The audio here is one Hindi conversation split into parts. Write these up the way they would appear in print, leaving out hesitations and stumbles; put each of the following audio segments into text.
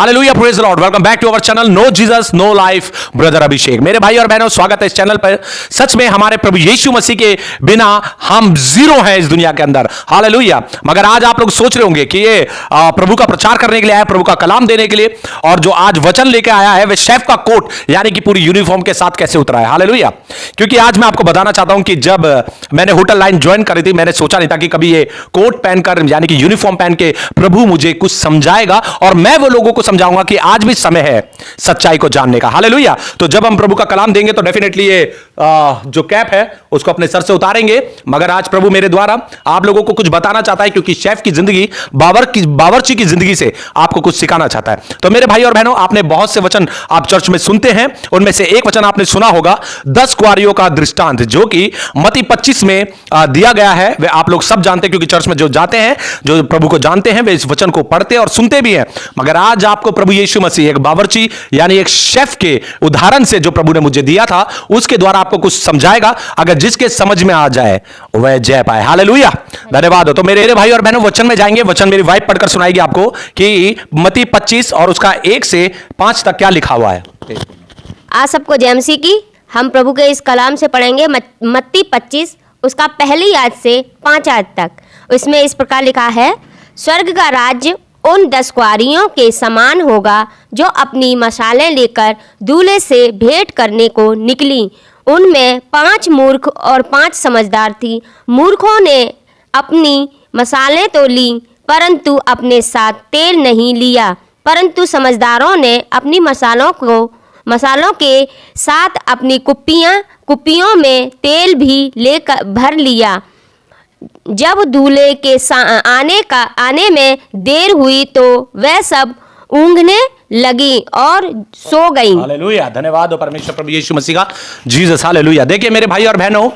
Hallelujah, praise the lord. Welcome back to our channel no Jesus no life brother Abhishek. मेरे भाई और बहनों, स्वागत है इस चैनल पर। सच में हमारे प्रभु यीशु मसीह के बिना हम जीरो हैं इस दुनिया के अंदर। हालेलुया। मगर आज आप लोग सोच रहे होंगे कि ये प्रभु का प्रचार करने के लिए आया, प्रभु का कलाम देने के लिए, और जो आज वचन लेके आया है वह शेफ का कोट यानी कि पूरी यूनिफॉर्म के साथ कैसे उतरा है। हालेलुया। क्योंकि आज मैं आपको बताना चाहता हूं कि जब मैंने होटल लाइन ज्वाइन करी थी, मैंने सोचा नहीं था कि कभी ये कोट पहनकर यानी कि यूनिफॉर्म पहन के प्रभु मुझे कुछ समझाएगा और मैं वो लोगों को समझाऊंगा कि आज भी समय है सच्चाई को जानने का। हालेलुया। तो जब हम प्रभु का कलाम देंगे तो डेफिनेटली ये जो कैप है उसको अपने सर से उतारेंगे। मगर आज प्रभु मेरे द्वारा आप लोगों को कुछ बताना चाहता है, क्योंकि शेफ की जिंदगी, बावर्ची की जिंदगी से आपको कुछ सिखाना चाहता है। तो मेरे भाई और बहनों, आपने बहुत से वचन आप चर्च में सुनते हैं, उनमें से एक वचन आपने सुना होगा 10 कुंवारियों का दृष्टांत, जो कि मत्ती 25 में दिया गया है। वे आप लोग सब जानते हैं, क्योंकि चर्च में जो जाते हैं, जो प्रभु को जानते हैं, वे इस वचन को पढ़ते और सुनते भी हैं। मगर आज आपको प्रभु यीशु मसीह एक बावर्ची यानी एक शेफ के उदाहरण से जो प्रभु ने मुझे दिया था, उसके द्वारा आपको कुछ समझाएगा। अगर जिसके समझ में आ जाए वह जय पाए। हालेलुया, धन्यवाद हो। तो मेरे भाई और बहनों, वचन में जाएंगे। वचन मेरी वाइफ पढ़कर सुनाएगी आपको कि मत्ती 25 और उसका 1 से 5 तक क्या लिखा हुआ है। आज सबको जय मसीह की। हम प्रभु के इस कलाम से पढ़ेंगे मत्ती 25 उसका पहली आयत से 5 आयत तक। इसमें इस प्रकार लिखा है, स्वर्ग का राज्य उन 10 कुंवारियों के समान होगा जो अपनी मशालें लेकर दूल्हे से भेंट करने को निकली। उनमें 5 मूर्ख और 5 समझदार थी। मूर्खों ने अपनी मशालें तो ली, परंतु अपने साथ तेल नहीं लिया, परंतु समझदारों ने अपनी मसालों के साथ अपनी कुप्पियों में तेल भी लेकर भर लिया। जब दूल्हे के आने में देर हुई तो वह सब ऊँघने लगी और सो गई। हालेलुया, धन्यवाद हो परमेश्वर प्रभु यीशु मसीह का, जीसस। हालेलुया। देखिए मेरे भाई और बहनों,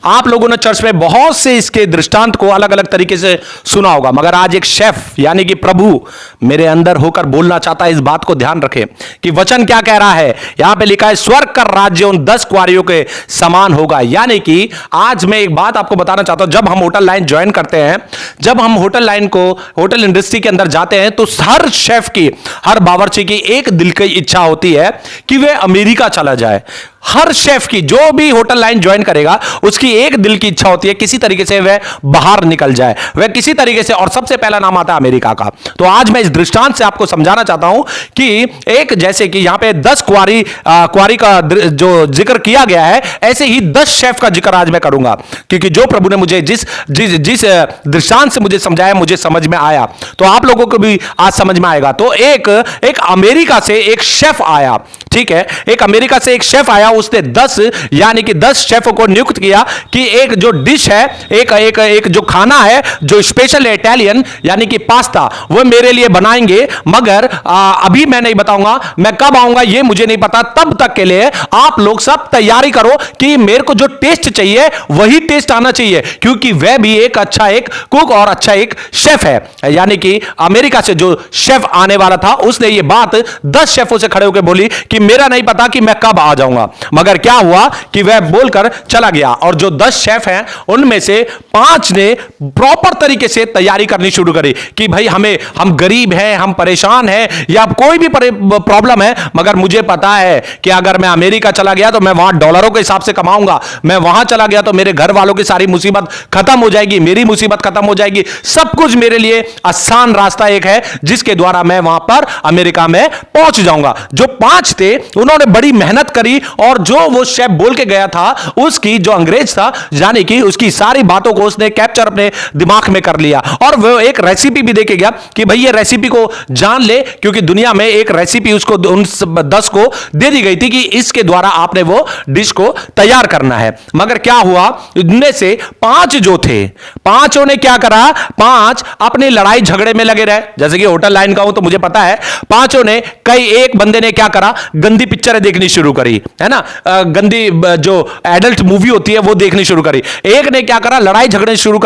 आप लोगों ने चर्च में बहुत से इसके दृष्टांत को अलग अलग तरीके से सुना होगा, मगर आज एक शेफ यानी कि प्रभु मेरे अंदर होकर बोलना चाहता है। इस बात को ध्यान रखें कि वचन क्या कह रहा है। यहां पे लिखा है, स्वर्ग का राज्य उन 10 कुंवारियों के समान होगा। यानी कि आज मैं एक बात आपको बताना चाहता हूं, जब हम होटल लाइन ज्वाइन करते हैं, जब हम होटल इंडस्ट्री के अंदर जाते हैं, तो हर शेफ की, हर बावर्ची की एक दिल की इच्छा होती है कि वह अमेरिका चला जाए। हर शेफ की, जो भी होटल लाइन ज्वाइन करेगा, उसकी एक दिल की इच्छा होती है किसी तरीके से वह बाहर निकल जाए, वह किसी तरीके से, और सबसे पहला नाम आता है अमेरिका का। तो आज मैं इस दृष्टांत से आपको समझाना चाहता हूं कि एक, जैसे कि यहां पे 10 कुंवारी का जो जिक्र किया गया है, ऐसे ही 10 शेफ का जिक्र आज मैं करूंगा, क्योंकि जो प्रभु ने मुझे जिस दृष्टांत से मुझे समझाया, मुझे समझ में आया, तो आप लोगों को भी आज समझ में आएगा। तो एक अमेरिका से एक शेफ आया, ठीक है, एक अमेरिका से एक शेफ आया। उसने 10 यानी कि 10 शेफों को नियुक्त किया कि एक जो डिश है, एक जो खाना है, जो स्पेशल है इटालियन यानी कि पास्ता, वो मेरे लिए बनाएंगे। मगर अभी मैं नहीं बताऊंगा, मैं कब आऊंगा ये मुझे नहीं पता। तब तक के लिए आप लोग सब तैयारी करो कि मेरे को जो टेस्ट चाहिए वही टेस्ट आना चाहिए, क्योंकि वह भी एक अच्छा एक कुक और अच्छा एक शेफ है। यानी कि अमेरिका से जो शेफ आने वाला था, उसने ये बात 10 शेफों से खड़े होकर बोली कि मेरा नहीं पता कि मैं कब आ जाऊंगा। मगर क्या हुआ कि वह बोलकर चला गया, और जो 10 शेफ हैं उनमें से 5 ने प्रॉपर तरीके से तैयारी करनी शुरू करी कि भाई हम गरीब हैं, हम परेशान हैं, या कोई भी प्रॉब्लम है, मगर मुझे पता है कि अगर मैं अमेरिका चला गया तो मैं वहां डॉलरों के हिसाब से कमाऊंगा। मैं वहां चला गया तो मेरे घर वालों की सारी मुसीबत खत्म हो जाएगी, मेरी मुसीबत खत्म हो जाएगी। सब कुछ मेरे लिए आसान रास्ता एक है जिसके द्वारा मैं वहां पर अमेरिका में पहुंच जाऊंगा। जो 5 थे उन्होंने बड़ी मेहनत करी, और जो वो शेफ बोल के गया था, उसकी जो अंग्रेज था, यानी कि उसकी सारी बातों को उसने कैप्चर अपने दिमाग में कर लिया, और वो एक रेसिपी भी देके गया कि भाई ये रेसिपी को जान ले, क्योंकि दुनिया में एक रेसिपी उसको उन 10 को दे दी गई थी कि इसके द्वारा आपने वो डिश को तैयार करना है। मगर क्या हुआ, इनमें से 5 जो थे, 5 ने क्या करा, 5 अपनी लड़ाई झगड़े में लगे रहे। जैसे कि होटल लाइन का हूं तो मुझे पता है, 5 ने एक बंदे ने क्या करा, गंदी पिक्चरें देखनी शुरू करी, है ना, गंदी जो एडल्ट मूवी होती है वो देखनी शुरू करी। एक ने क्या करा, लड़ाई झगड़े शुरू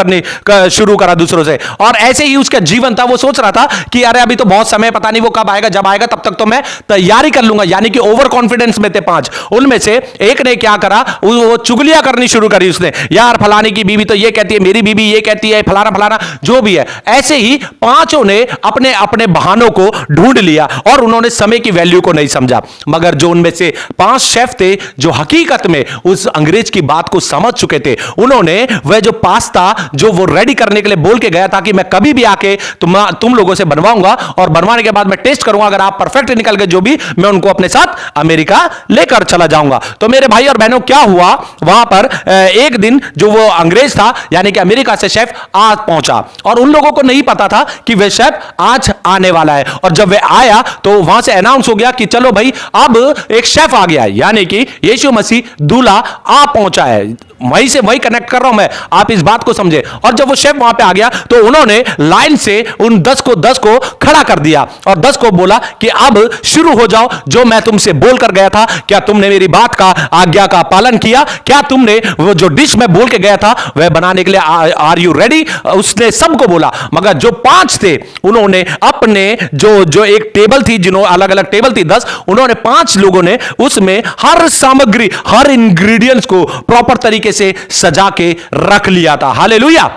करा दूसरों से, और ऐसे ही उसका जीवन था। वो सोच रहा था कि अरे अभी तो बहुत समय, पता नहीं वो कब आएगा, जब आएगा तब तक तो मैं तैयारी कर लूंगा, यानी कि ओवर कॉन्फिडेंस में थे 5। उनमें से एक ने क्या करा, वो चुगलियां करनी शुरू करी उसने, यार फलाने की बीवी तो ये कहती है, मेरी बीवी ये कहती है, फलाना फलाना जो भी है। ऐसे ही पांचों ने अपने अपने बहानों को ढूंढ लिया और उन्होंने समय की वैल्यू को नहीं समझा। मगर जो उनमें से 5 शेफ थे जो हकीकत में उस अंग्रेज की बात को समझ चुके थे, उन्होंने वह जो पास्ता जो वो रेडी करने के लिए बोल के गया था कि मैं कभी भी आके तुम लोगों से बनवाऊंगा और बनवाने के बाद मैं टेस्ट करूंगा, अगर आप परफेक्ट निकल गए जो भी, मैं उनको अपने साथ अमेरिका लेकर चला जाऊंगा। तो मेरे भाई और बहनों, क्या हुआ वहां पर, एक दिन जो वो अंग्रेज था यानी कि अमेरिका से शेफ आज पहुंचा, और उन लोगों को नहीं पता था कि वह शेफ आज आने वाला है। और जब वह आया तो वहां से अनाउंस हो गया कि चलो भाई अब एक शेफ आ गया है, यानी कि यीशु मसीह दूल्हा आ पहुंचा है। वहीं से वही कनेक्ट कर रहा हूं मैं, आप इस बात को समझे। और जब वो शेफ वहां पे आ गया तो उन्होंने लाइन से उन 10 को खड़ा कर दिया और 10 को बोला कि अब शुरू हो जाओ, जो मैं तुमसे बोल कर गया था, क्या तुमने मेरी बात का, आज्ञा का पालन किया? क्या तुमने वो जो डिश मैं बोल के गया था वह बनाने के लिए आर यू रेडी? उसने सबको बोला। मगर जो 5 थे उन्होंने अपने जो एक टेबल थी, जिन्होंने अलग अलग टेबल थी 10, उन्होंने 5 लोगों ने उसमें हर सामग्री, हर इंग्रेडिएंट्स को प्रॉपर तरीके से सजा के रख लिया था। हालेलुया।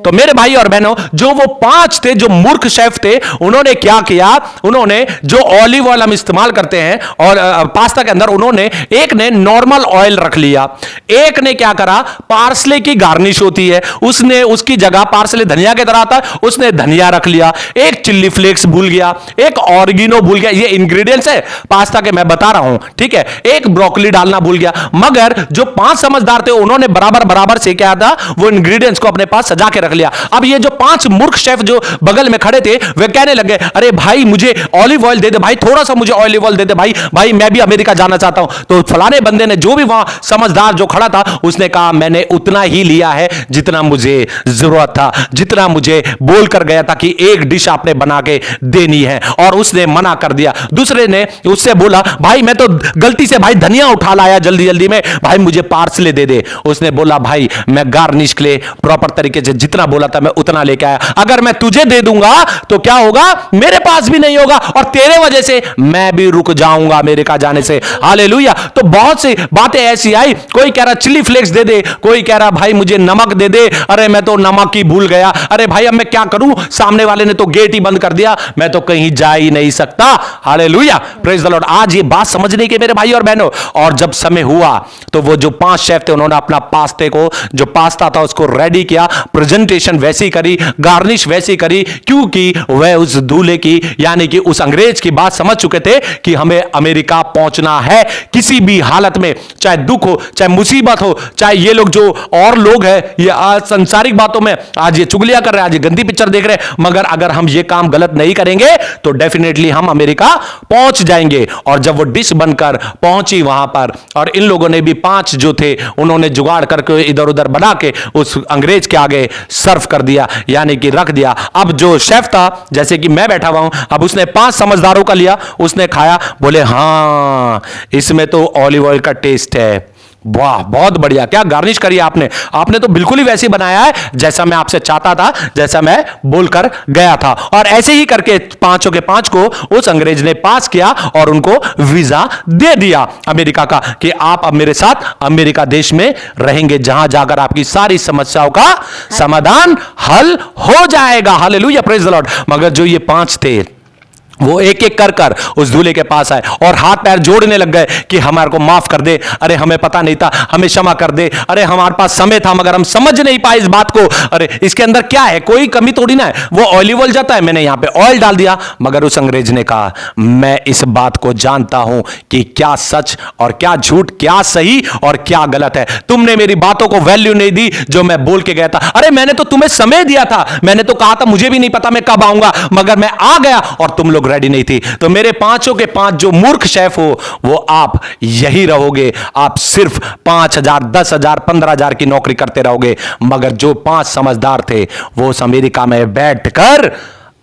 तो मेरे भाई और बहनों, जो वो 5 थे जो मूर्ख शेफ थे, उन्होंने क्या किया, उन्होंने जो ऑलिव ऑयल हम इस्तेमाल करते हैं और पास्ता के अंदर, उन्होंने एक ने नॉर्मल ऑयल रख लिया, एक ने क्या करा, पार्सले की गार्निश होती है, उसने उसकी जगह, पार्सले धनिया की तरह आता है, उसने धनिया रख लिया, एक चिल्ली फ्लेक्स भूल गया, एक ऑरिगेनो भूल गया। ये इंग्रेडिएंट्स है पास्ता के, मैं बता रहा हूं, ठीक है। एक ब्रोकली डालना भूल गया। मगर जो 5 समझदार थे उन्होंने बराबर बराबर से क्या था, वो इंग्रेडिएंट्स को अपने पास सजा के रख लिया। अब ये जो 5 मूर्ख शेफ जो बगल में खड़े थे, वे कहने लगे, अरे भाई मुझे ऑलिव ऑयल दे दे भाई, थोड़ा सा मुझे ऑलिव ऑयल दे दे भाई, भाई मैं भी अमेरिका जाना चाहता हूं। तो फलाने बंदे ने, जो भी वहां समझदार जो खड़ा था, उसने कहा मैंने उतना ही लिया है जितना मुझे जरूरत था, जितना मुझे बोलकर गया था कि एक डिश आपने बना के देनी है, और उसने मना कर दिया। दूसरे ने उससे बोला, भाई मैं तो गलती से भाई धनिया उठा लाया जल्दी जल्दी में, भाई मुझे पार्सले दे दे। उसने बोला, भाई मैं गार्निश के लिए प्रॉपर तरीके से जितना बोला था मैं उतना लेके आया, अगर मैं तुझे दे दूंगा तो क्या होगा, मेरे पास भी नहीं होगा और तेरे वजह से मैं भी रुक जाऊंगा अमेरिका जाने से। हालेलुया। तो बहुत सी बातें ऐसी आई, कोई कह रहा चिली फ्लेक्स दे दे, कोई कह रहा भाई मुझे नमक दे दे, अरे मैं तो नमक ही भूल गया, अरे भाई अब मैं क्या करूं, सामने वाले ने तो गेट ही बंद कर दिया, मैं तो कहीं जा ही नहीं सकता। Hallelujah, praise the Lord. आज ये बात समझने की मेरे भाई और बहनों। और जब समय हुआ तो वो जो 5 शेफ थे उन्होंने अपना पास्ते को, जो पास्ता था उसको रेडी किया, प्रेजेंटेशन वैसी करी, गार्निश वैसी करी, क्योंकि वह उस दूल्हे की यानी कि उस अंग्रेज की बात समझ चुके थे कि हमें अमेरिका पहुंचना है किसी भी हालत में, चाहे दुख हो, चाहे मुसीबत हो, चाहे ये लोग जो और लोग हैं ये आज संसारिक बातों में आज ये चुगलियां कर रहे हैं, आज ये गंदी पिक्चर देख रहे हैं, मगर अगर हम ये काम गलत नहीं करेंगे तो डेफिनेटली हम अमेरिका पहुंच जाएंगे। और जब वो डिश बनकर पहुंची वहां पर, और इन लोगों ने भी 5 जो थे उन्होंने जुगाड़ करके इधर उधर बना के उस अंग्रेज के आगे सर्व कर दिया, यानी कि रख दिया। अब जो शेफ था, जैसे कि मैं बैठा हुआ हूं, अब उसने 5 समझदारों का लिया, उसने खाया, बोले हां इसमें तो ऑलिव ऑयल का टेस्ट है, वाह बहुत बढ़िया, क्या गार्निश करी आपने, आपने तो बिल्कुल ही वैसे बनाया है जैसा मैं आपसे चाहता था, जैसा मैं बोलकर गया था। और ऐसे ही करके 5 के 5 को उस अंग्रेज ने पास किया और उनको वीजा दे दिया अमेरिका का, कि आप अब मेरे साथ अमेरिका देश में रहेंगे, जहां जाकर आपकी सारी समस्याओं का समाधान हल हो जाएगा। Hallelujah, praise the Lord. मगर जो ये 5 थे वो एक एक कर कर उस दूल्हे के पास आए और हाथ पैर जोड़ने लग गए कि हमारे को माफ कर दे, अरे हमें पता नहीं था, हमें क्षमा कर दे, अरे हमारे पास समय था मगर हम समझ नहीं पाए इस बात को, अरे इसके अंदर क्या है, कोई कमी थोड़ी ना है, वो ऑलिव ऑयल जाता है, मैंने यहां पे ऑयल डाल दिया। मगर उस अंग्रेज ने कहा, मैं इस बात को जानता हूं कि क्या सच और क्या झूठ, क्या सही और क्या गलत है। तुमने मेरी बातों को वैल्यू नहीं दी जो मैं बोल के गया था, अरे मैंने तो तुम्हें समय दिया था, मैंने तो कहा था मुझे भी नहीं पता मैं कब आऊंगा, मगर मैं आ गया और तुम लोग रेडी नहीं थी। तो मेरे 5 के 5 जो मूर्ख शेफ हो वो आप यही रहोगे, आप सिर्फ 5,000 10,000 15,000 की नौकरी करते रहोगे। मगर जो 5 समझदार थे वो उस अमेरिका में बैठकर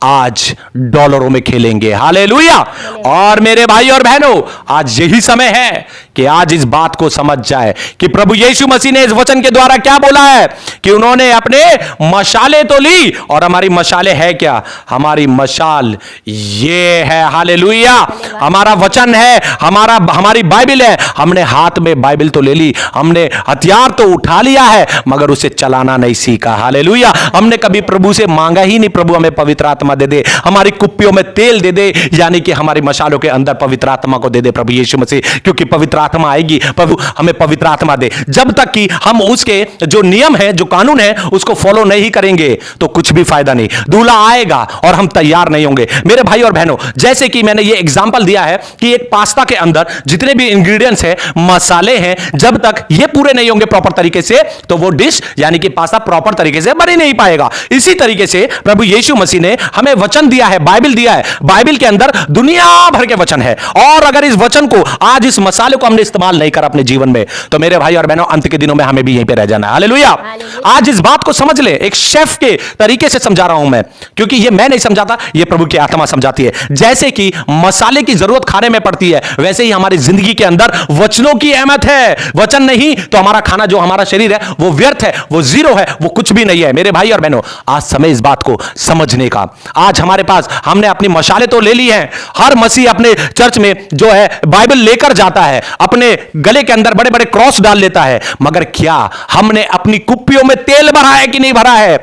आज डॉलरों में खेलेंगे। हालेलुया। और मेरे भाई और बहनों, आज यही समय है कि आज इस बात को समझ जाए कि प्रभु यीशु मसीह ने इस वचन के द्वारा क्या बोला है कि उन्होंने अपने मशाले तो ली, और हमारी मशाले है क्या? हमारी मशाल ये है। हालेलुया। हमारा वचन है, हमारी बाइबल है। हमने हाथ में बाइबल तो ले ली, हमने हथियार तो उठा लिया है, मगर उसे चलाना नहीं सीखा। हालेलुया। हमने कभी प्रभु से मांगा ही नहीं, प्रभु हमें पवित्र आत्मा दे दे, हमारी कुप्पियों में तेल दे दे, यानी कि हमारी मशालों के अंदर पवित्र आत्मा को दे दे प्रभु यीशु मसीह, क्योंकि पवित्र आत्मा आएगी। प्रभु हमें पवित्र आत्मा दे। जब तक कि हम उसके जो नियम है, जो कानून है, उसको फॉलो नहीं करेंगे तो कुछ भी फायदा नहीं। दूल्हा आएगा और हम तैयार नहीं होंगे। मेरे भाई और बहनों, जैसे कि मैंने ये एग्जांपल दिया है कि एक पास्ता के अंदर जितने भी इंग्रेडिएंट्स हैं, मसाले हैं, जब तक ये पूरे नहीं होंगे प्रॉपर तरीके से, तो वो डिश यानी कि पास्ता प्रॉपर तरीके से बन ही नहीं पाएगा। इसी तरीके से प्रभु यीशु मसीह ने हमें वचन दिया है, बाइबल दिया है। बाइबल के अंदर दुनिया भर के वचन है, और अगर इस वचन को, आज इस मसाले को हमने इस्तेमाल नहीं करा अपने जीवन में, तो मेरे भाई और बहनों, अंत के दिनों में हमें भी यहीं पे रह जाना है। हालेलुया। आज इस बात को समझ ले, एक शेफ के तरीके से समझा रहा हूं मैं, क्योंकि ये मैं नहीं समझाता, ये प्रभु की आत्मा समझाती है। जैसे कि मसाले की जरूरत खाने में पड़ती है, वैसे ही हमारी जिंदगी के अंदर वचनों की अहमियत है। वचन नहीं तो हमारा खाना, जो हमारा शरीर है, वो व्यर्थ है, वो जीरो है, वो कुछ भी नहीं है। मेरे भाई और बहनों, आज समय इस बात को समझने का। आज हमारे पास, हमने अपनी मशाले तो ले ली हैं। हर मसीह अपने चर्च में जो है बाइबल लेकर जाता है, अपने गले के अंदर बड़े बड़े क्रॉस डाल लेता है, मगर क्या हमने अपनी कुप्पियों में तेल भरा है कि नहीं भरा है?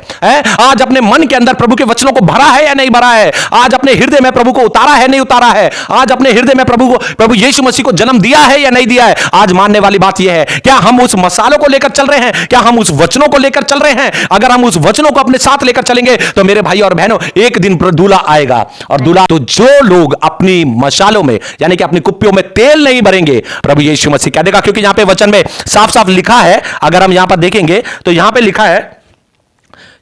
आज अपने मन के अंदर प्रभु के वचनों को भरा है या नहीं भरा है? आज अपने हृदय में प्रभु को उतारा है, नहीं उतारा है? आज अपने हृदय में प्रभु यीशु मसीह को जन्म दिया है या नहीं दिया है? आज मानने वाली बात यह है, क्या हम उस मसालों को लेकर चल रहे हैं? क्या हम उस वचनों को लेकर चल रहे हैं? अगर हम उस वचनों को अपने साथ लेकर चलेंगे तो मेरे भाई और बहनों, एक दिन दूल्हा आएगा। और दूल्हा, तो जो लोग अपनी मशालों में यानी कि अपनी कुप्पियों में तेल नहीं भरेंगे, प्रभु यीशु मसीह क्या देगा? क्योंकि यहां पे वचन में साफ साफ लिखा है, अगर हम यहां पर देखेंगे तो यहां पे लिखा है,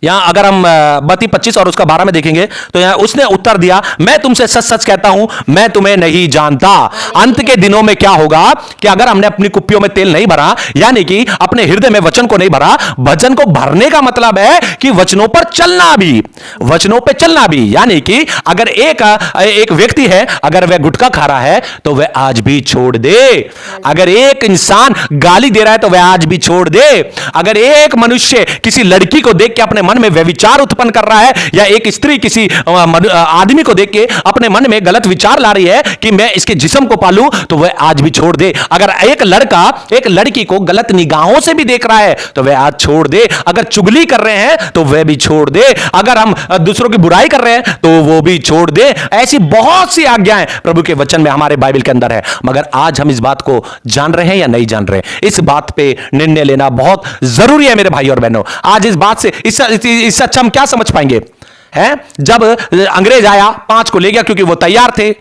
यहां अगर हम मत्ती 25 और उसका 12 में देखेंगे तो यहां उसने उत्तर दिया, मैं तुमसे सच सच कहता हूं, मैं तुम्हें नहीं जानता। अंत के दिनों में क्या होगा कि अगर हमने अपनी कुप्पियों में तेल नहीं भरा, यानी कि अपने हृदय में वचन को नहीं भरा, वचन को भरने का मतलब है कि वचनों पर चलना भी, वचनों पर चलना भी। यानी कि अगर एक व्यक्ति है, अगर वह गुटखा खा रहा है तो वह आज भी छोड़ दे। अगर एक इंसान गाली दे रहा है तो वह आज भी छोड़ दे। अगर एक मनुष्य किसी लड़की को देख के अपने मन में व्यभिचार उत्पन्न कर रहा है, या एक स्त्री किसी आदमी को देख के अपने मन में गलत विचार ला रही है कि मैं इसके जिस्म को पालूं, तो वह आज भी छोड़ दे। अगर एक लड़का एक लड़की को गलत निगाहों से भी देख रहा है तो वह आज छोड़ दे। अगर चुगली कर रहे हैं तो वह भी छोड़ दे। अगर हम दूसरों की बुराई कर रहे हैं तो वो भी छोड़ दे। ऐसी बहुत सी आज्ञाएं प्रभु के वचन में, हमारे बाइबल के अंदर है। मगर आज हम इस बात को जान रहे हैं या नहीं जान रहे? इस बात पे निर्णय लेना बहुत जरूरी है मेरे भाई और बहनों। आज इस बात से, इससे अच्छा हम क्या समझ पाएंगे? है, जब अंग्रेज आया, 5 को ले गया क्योंकि वो तैयार थे,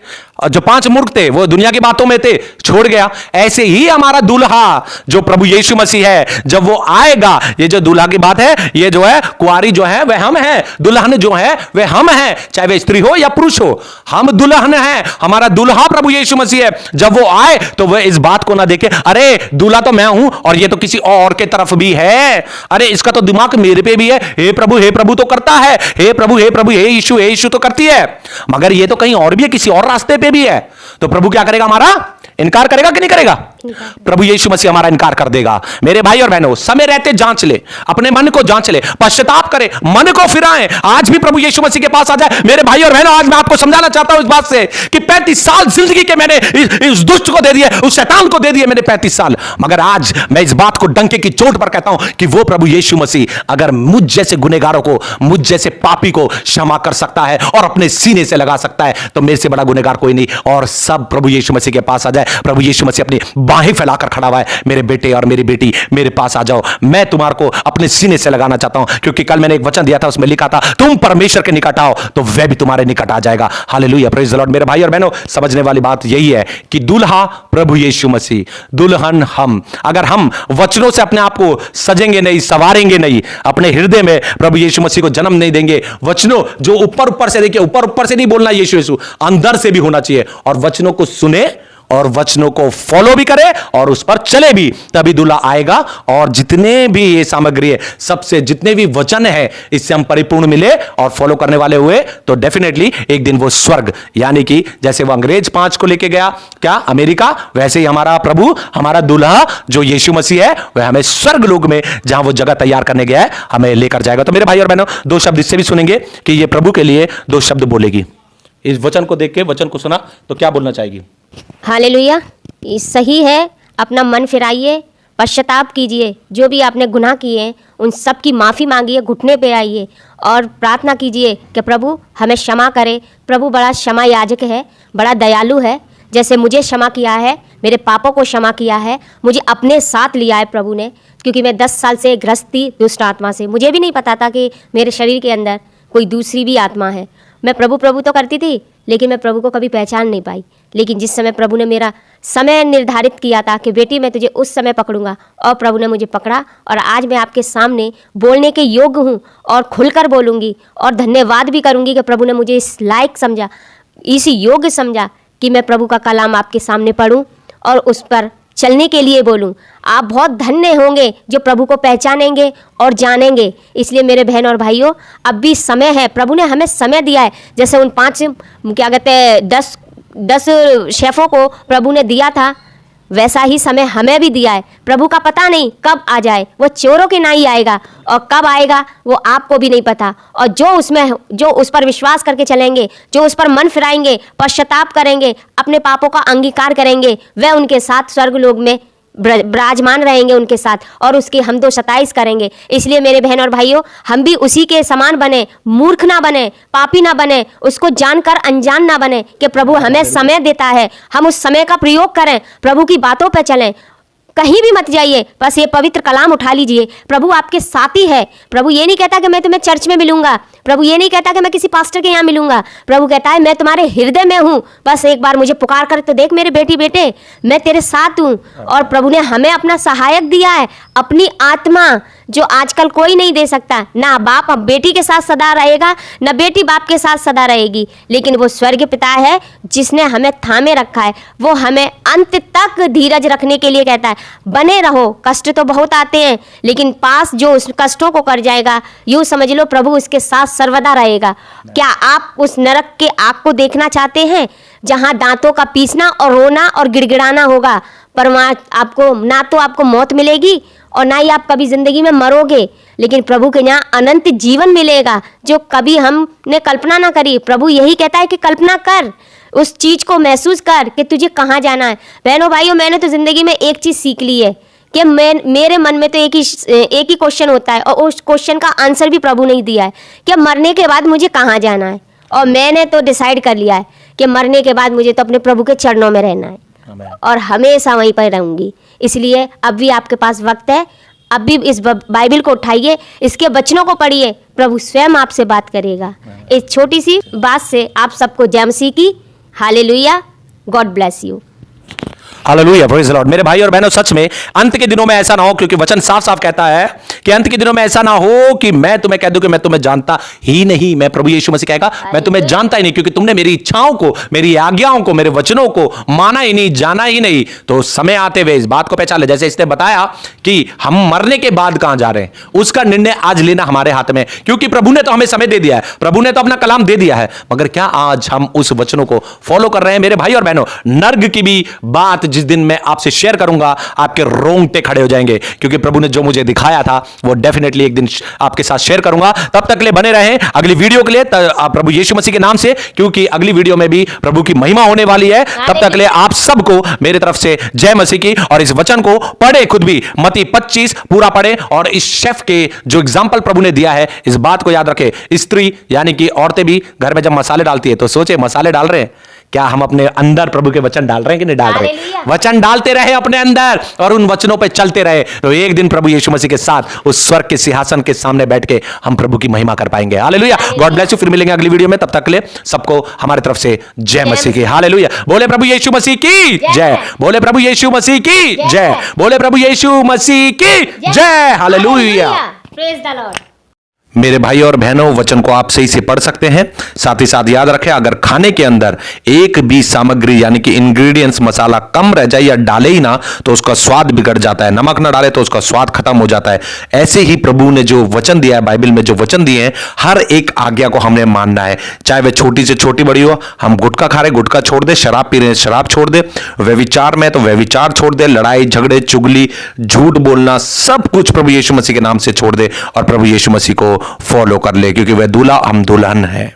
और जो 5 मूर्ख थे वो दुनिया की बातों में थे, छोड़ गया। ऐसे ही हमारा दूल्हा जो प्रभु यीशु मसीह है, जब वो आएगा, ये जो दूल्हा की बात है, ये जो है कुंवारी जो है वह हम हैं, दुल्हन जो है वह हम हैं, चाहे वे स्त्री हो या पुरुष हो, हम दुल्हन हैं। हमारा दूल्हा प्रभु यीशु मसीह है। जब वो आए तो वह इस बात को ना देखे, अरे दूल्हा तो मैं हूं और ये तो किसी और के तरफ भी है, अरे इसका तो दिमाग मेरे पे भी है, हे प्रभु तो करता है, हे प्रभु हे यीशु तो करती है, मगर ये तो कहीं और भी है, किसी और रास्ते पे भी है। तो प्रभु क्या करेगा? हमारा इनकार करेगा कि नहीं करेगा? प्रभु यीशु मसीह हमारा इनकार कर देगा। मेरे भाई और बहनों, समय रहते जांच ले, अपने मन को जांच ले, पश्चाताप करे, मन को फिराएं। आज भी प्रभु यीशु मसीह के पास आ जाए। मेरे भाई और बहनों, आज मैं आपको समझाना चाहता हूं इस बात से कि 35 साल जिंदगी के मैंने इस दुष्ट को दे दिए, उस शैतान को दे दिए मैंने 35 साल, मगर आज मैं इस बात को डंके की चोट पर कहता हूं कि वो प्रभु यीशु मसीह अगर मुझ जैसे गुनहगारों को, मुझ जैसे पापी को क्षमा कर सकता है और अपने सीने से लगा सकता है, तो मेरे से बड़ा गुनहगार कोई नहीं। और सब प्रभु यीशु मसीह के पास आ जाए। प्रभु यीशु मसीह अपनी बाहें फैलाकर खड़ा हुआ है, मेरे बेटे और मेरी बेटी मेरे पास आ जाओ, मैं तुम्हारे को अपने सीने से लगाना चाहता हूं। क्योंकि कल मैंने एक वचन दिया था, उसमें लिखा था, तुम परमेश्वर के निकट आओ तो वह भी तुम्हारे निकट आ जाएगा। Hallelujah, praise the Lord. मेरे भाई और बहनों, समझने वाली बात यही है कि दूल्हा प्रभु यीशु मसीह, दुल्हन हम। अगर हम वचनों से अपने आप को सजेंगे नहीं, सवारेंगे नहीं, अपने हृदय में प्रभु यीशु मसीह को जन्म नहीं देंगे, वचनों जो ऊपर ऊपर से, देखिए ऊपर ऊपर से नहीं बोलना यीशु यीशु, अंदर से भी होना चाहिए। और वचनों को सुने और वचनों को फॉलो भी करे और उस पर चले भी, तभी दूल्हा आएगा। और जितने भी ये सामग्री है, सबसे जितने भी वचन है, इससे हम परिपूर्ण मिले और फॉलो करने वाले हुए, तो डेफिनेटली एक दिन वो स्वर्ग, यानी कि जैसे वो अंग्रेज 5 को लेके गया क्या अमेरिका, वैसे ही हमारा प्रभु, हमारा दूल्हा जो यीशु मसीह है, वह हमें स्वर्ग लोक में जहां वो जगह तैयार करने गया है, हमें लेकर जाएगा। तो मेरे भाई और बहनों, 2 शब्द इससे भी सुनेंगे कि ये प्रभु के लिए 2 शब्द बोलेगी। इस वचन को देख के, वचन को सुना तो क्या बोलना चाहेगी? हालेलुया। ये सही है, अपना मन फिराइए, पश्चाताप कीजिए, जो भी आपने गुनाह किए हैं उन सब की माफ़ी मांगिए, घुटने पे आइए और प्रार्थना कीजिए कि प्रभु हमें क्षमा करे। प्रभु बड़ा क्षमा याजक है, बड़ा दयालु है। जैसे मुझे क्षमा किया है, मेरे पापों को क्षमा किया है, मुझे अपने साथ लिया है प्रभु ने, क्योंकि मैं 10 साल से ग्रस्त थी दुष्ट आत्मा से। मुझे भी नहीं पता था कि मेरे शरीर के अंदर कोई दूसरी भी आत्मा है। मैं प्रभु प्रभु तो करती थी, लेकिन मैं प्रभु को कभी पहचान नहीं पाई। लेकिन जिस समय प्रभु ने मेरा समय निर्धारित किया था कि बेटी मैं तुझे उस समय पकड़ूंगा, और प्रभु ने मुझे पकड़ा, और आज मैं आपके सामने बोलने के योग्य हूँ और खुलकर बोलूँगी और धन्यवाद भी करूँगी कि प्रभु ने मुझे इस लायक समझा, इस योग्य समझा कि मैं प्रभु का कलाम आपके सामने पढ़ूँ और उस पर चलने के लिए बोलूं। आप बहुत धन्य होंगे जो प्रभु को पहचानेंगे और जानेंगे। इसलिए मेरे बहन और भाइयों, अब भी समय है, प्रभु ने हमें समय दिया है। जैसे उन 5 क्या कहते हैं 10 शेफों को प्रभु ने दिया था, वैसा ही समय हमें भी दिया है। प्रभु का पता नहीं कब आ जाए, वो चोरों के नहीं आएगा, और कब आएगा वो आपको भी नहीं पता। और जो उस पर विश्वास करके चलेंगे, जो उस पर मन फिराएंगे, पश्चाताप करेंगे, अपने पापों का अंगीकार करेंगे, वे उनके साथ स्वर्ग लोक में विराजमान रहेंगे उनके साथ, और उसकी हमदो सताइश करेंगे। इसलिए मेरे बहन और भाइयों, हम भी उसी के समान बने, मूर्ख ना बने, पापी ना बने, उसको जानकर अनजान ना बने कि प्रभु हमें समय देता है, हम उस समय का प्रयोग करें, प्रभु की बातों पर चलें। कहीं भी मत जाइए, बस ये पवित्र कलाम उठा लीजिए। प्रभु आपके साथी है। प्रभु ये नहीं कहता कि मैं तुम्हें चर्च में मिलूंगा, प्रभु ये नहीं कहता कि मैं किसी पास्टर के यहाँ मिलूंगा। प्रभु कहता है मैं तुम्हारे हृदय में हूँ, बस एक बार मुझे पुकार कर तो देख मेरे बेटी बेटे, मैं तेरे साथ हूँ। और प्रभु ने हमें अपना सहायक दिया है, अपनी आत्मा, जो आजकल कोई नहीं दे सकता। ना बाप अब बेटी के साथ सदा रहेगा, ना बेटी बाप के साथ सदा रहेगी, लेकिन वो स्वर्ग पिता है जिसने हमें थामे रखा है। वो हमें अंत तक धीरज रखने के लिए कहता है, बने रहो। कष्ट तो बहुत आते हैं, लेकिन पास जो उस कष्टों को कर जाएगा, यूँ समझ लो प्रभु उसके साथ सर्वदा रहेगा। क्या आप उस नरक के आग को देखना चाहते हैं, जहाँ दांतों का पीसना और रोना और गिड़गिड़ाना होगा? पर वहाँ आपको ना तो आपको मौत मिलेगी और ना ही आप कभी जिंदगी में मरोगे, लेकिन प्रभु के यहाँ अनंत जीवन मिलेगा, जो कभी हमने कल्पना ना करी। प्रभु यही कहता है कि कल्पना कर, उस चीज को महसूस कर कि तुझे कहाँ जाना है। बहनों भाइयों, मैंने तो जिंदगी में एक चीज सीख ली है कि मेरे मन में तो एक ही क्वेश्चन होता है, और उस क्वेश्चन का आंसर भी प्रभु ने दिया है कि मरने के बाद मुझे कहाँ जाना है। और मैंने तो डिसाइड कर लिया है कि मरने के बाद मुझे तो अपने प्रभु के चरणों में रहना है, और हमेशा वहीं पर रहूंगी। इसलिए अब भी आपके पास वक्त है, अब भी इस बाइबल को उठाइए, इसके वचनों को पढ़िए, प्रभु स्वयं आपसे बात करेगा। इस छोटी सी बात से आप सबको जय मसीह की। Hallelujah, God bless you. Hallelujah, praise the Lord. मेरे भाई और बहनों, सच में अंत के दिनों में ऐसा ना हो, क्योंकि वचन साफ साफ कहता है कि अंत के दिनों में ऐसा ना हो कि मैं तुम्हें कह दूं कि मैं तुम्हें जानता ही नहीं। मैं प्रभु यीशु मसीह कहेगा मैं तुम्हें जानता ही नहीं, क्योंकि तुमने मेरी इच्छाओं को, मेरी आज्ञाओं को, मेरे वचनों को माना ही नहीं, जाना ही नहीं। तो समय आते हुए इस बात को पहचान ले। जैसे इसने बताया कि हम मरने के बाद कहां जा रहे हैं, उसका निर्णय आज लेना हमारे हाथ में, क्योंकि प्रभु ने तो हमें समय दे दिया है, प्रभु ने तो अपना कलाम दे दिया है, मगर क्या आज हम उस वचनों को फॉलो कर रहे हैं? मेरे भाई और बहनों, नर्क की भी बात जिस दिन मैं आपसे शेयर करूंगा, आपके रोंगटे खड़े हो जाएंगे, क्योंकि प्रभु ने जो मुझे दिखाया था वो डेफिनेटली एक दिन आपके साथ शेयर करूंगा। तब तक के लिए बने रहें अगली वीडियो के लिए, प्रभु यीशु मसीह के नाम से, क्योंकि अगली वीडियो में भी प्रभु की महिमा होने वाली है। तब तक के लिए आप सबको मेरे तरफ से जय मसीह की। और इस वचन को पढ़े, खुद भी मत्ती 25 पूरा पढ़े, और इस शेफ के जो एग्जाम्पल प्रभु ने दिया है, इस बात को याद रखें। स्त्री यानी कि औरतें भी घर में जब मसाले डालती है, तो सोचे मसाले डाल रहे हैं, क्या हम अपने अंदर प्रभु के वचन डाल रहे हैं कि नहीं डाल रहे? वचन डालते रहे अपने अंदर और उन वचनों पे चलते रहे, तो एक दिन प्रभु यीशु मसीह के साथ उस स्वर्ग के सिंहासन के सामने बैठ के हम प्रभु की महिमा कर पाएंगे। Hallelujah, God bless you. फिर मिलेंगे अगली वीडियो में, तब तक के लिए सबको हमारे तरफ से जय मसीह की। हालेलुया, बोले प्रभु यीशु मसीह की जय, बोले प्रभु यीशु मसीह की जय, बोले प्रभु यीशु मसीह की जय। Hallelujah, praise the Lord. मेरे भाई और बहनों, वचन को आप सही से पढ़ सकते हैं। साथ ही साथ याद रखें, अगर खाने के अंदर एक भी सामग्री यानी कि इंग्रेडिएंट्स मसाला कम रह जाए या डाले ही ना तो उसका स्वाद बिगड़ जाता है। नमक ना डाले तो उसका स्वाद खत्म हो जाता है। ऐसे ही प्रभु ने जो वचन दिया है, बाइबल में जो वचन दिए हैं, हर एक आज्ञा को हमने मानना है, चाहे वह छोटी से छोटी बड़ी हो। हम गुटखा खा रहे, गुटखा छोड़ दे, शराब पी रहे हैं, शराब छोड़ दे, व्यभिचार में तो व्यभिचार छोड़ दे, लड़ाई झगड़े चुगली झूठ बोलना सब कुछ प्रभु यीशु मसीह के नाम से छोड़ दे और प्रभु यीशु मसीह को फॉलो कर ले, क्योंकि वह दूल्हा हम दुल्हन है।